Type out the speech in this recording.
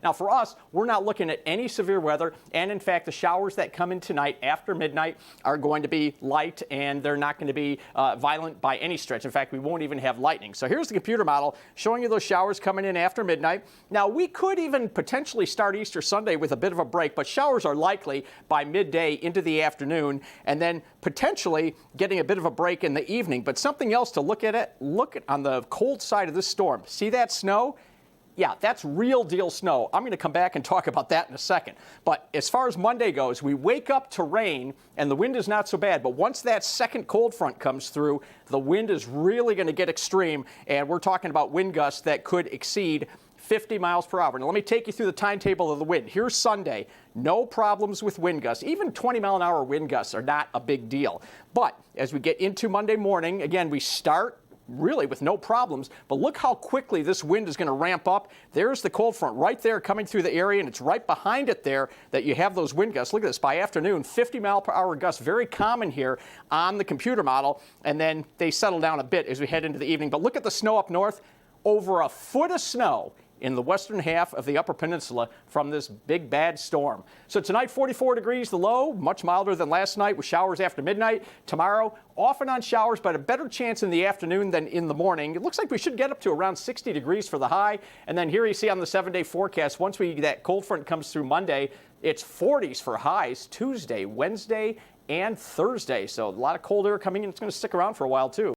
Now for us, we're not looking at any severe weather, and in fact the showers that come in tonight after midnight are going to be light, and they're not going to be violent by any stretch. In fact, we won't even have lightning. So here's the computer model showing you those showers coming in after midnight. Now we could even potentially start Easter Sunday with a bit of a break, but showers are likely by midday into the afternoon, and then potentially getting a bit of a break in the evening. But something else to look at on the cold side of this storm. See that snow? Yeah, that's real deal snow. I'm going to come back and talk about that in a second. But as far as Monday goes, we wake up to rain and the wind is not so bad. But once that second cold front comes through, the wind is really going to get extreme. And we're talking about wind gusts that could exceed 50 miles per hour. Now, let me take you through the timetable of the wind. Here's Sunday. No problems with wind gusts. Even 20-mile-an-hour wind gusts are not a big deal. But as we get into Monday morning, again, we start really with no problems, but look how quickly this wind is going to ramp up. There's the cold front right there coming through the area, and it's right behind it there that you have those wind gusts. Look at this, by afternoon, 50-mile-per-hour gusts, very common here on the computer model, and then they settle down a bit as we head into the evening. But look at the snow up north, over a foot of snow in the western half of the Upper Peninsula from this big bad storm. So tonight, 44 degrees, the low, much milder than last night with showers after midnight. Tomorrow, off and on showers, but a better chance in the afternoon than in the morning. It looks like we should get up to around 60 degrees for the high. And then here you see on the 7-day forecast, once that cold front comes through Monday, it's 40s for highs Tuesday, Wednesday, and Thursday. So a lot of cold air coming in. It's going to stick around for a while, too.